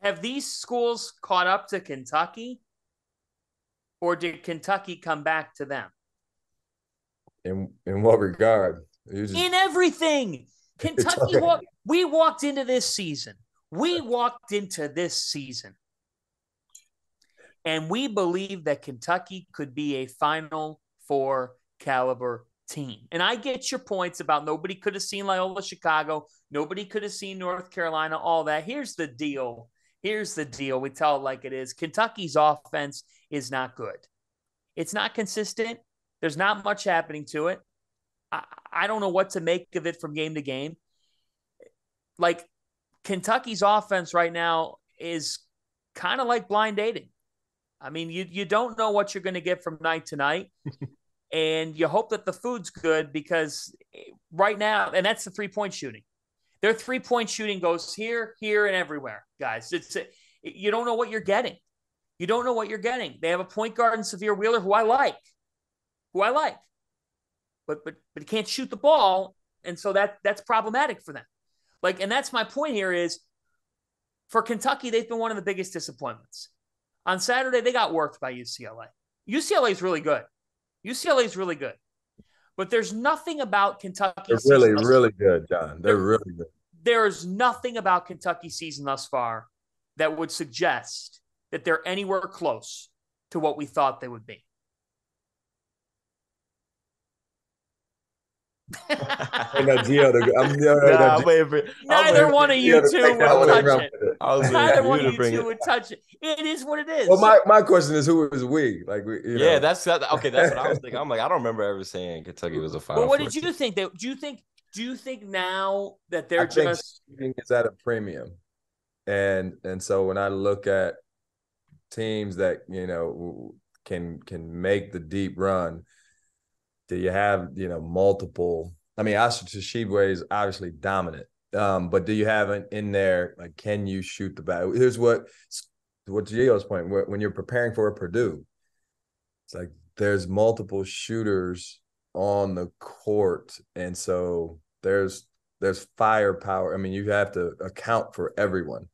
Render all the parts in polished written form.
Have these schools caught up to Kentucky, or did Kentucky come back to them? In what regard? In everything. Kentucky, we walked into this season. And we believe that Kentucky could be a Final Four caliber team. And I get your points about nobody could have seen Loyola Chicago. Nobody could have seen North Carolina, all that. Here's the deal. We tell it like it is. Kentucky's offense is not good. It's not consistent. There's not much happening to it. I don't know what to make of it from game to game. Like, Kentucky's offense right now is kind of like blind dating. I mean, you don't know what you're going to get from night to night. And you hope that the food's good, because right now, and that's the 3-point shooting. Their 3-point shooting goes here, here, and everywhere, guys. You don't know what you're getting. They have a point guard in Severe Wheeler who I like. But he can't shoot the ball, and so that's problematic for them. Like, and that's my point here is, for Kentucky, they've been one of the biggest disappointments. On Saturday, they got worked by UCLA. UCLA is really good. But there's nothing about Kentucky's They're really, really good, John. They're really good. There's nothing about Kentucky's season thus far that would suggest that they're anywhere close to what we thought they would be. Neither one of you two would touch it. It is what it is. Well, my question is, who is we? Like, yeah, that's okay. That's what I was thinking. I'm like, I don't remember ever saying Kentucky was a Final Four. What did you think? Do you think now that they're just shooting is at a premium, and so when I look at teams that can make the deep run, do you have multiple? I mean, Asa Tshiebwe is obviously dominant, but do you have in there, like, can you shoot the back? Here's what Gio's point, when you're preparing for a Purdue, it's like there's multiple shooters on the court, and so there's firepower. I mean, you have to account for everyone.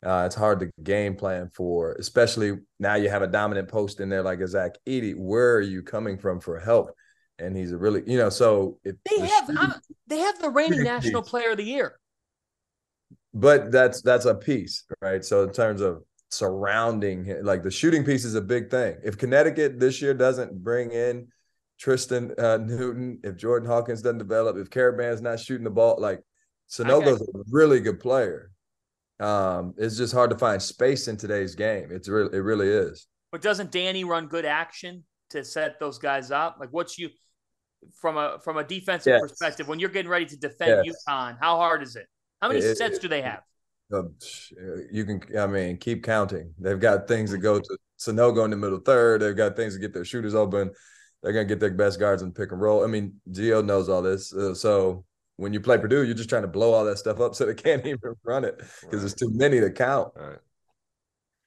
It's hard to game plan for, especially now you have a dominant post in there like a Zach Edey. Where are you coming from for help? And he's a really, so if they have the reigning National Player of the Year. But that's a piece, right? So in terms of surrounding him, like, the shooting piece is a big thing. If Connecticut this year doesn't bring in Tristan Newton, if Jordan Hawkins doesn't develop, if Caravan's not shooting the ball, like, Sanogo's a really good player. It's just hard to find space in today's game. It really is. But doesn't Danny run good action to set those guys up? Like, what's you from a defensive perspective when you're getting ready to defend UConn? How hard is it? How many sets do they have? You can, keep counting. They've got things that go to Sanogo in the middle third. They've got things to get their shooters open. They're going to get their best guards in pick and roll. I mean, Gio knows all this. So when you play Purdue, you're just trying to blow all that stuff up so they can't even run it because there's too many to count. Right.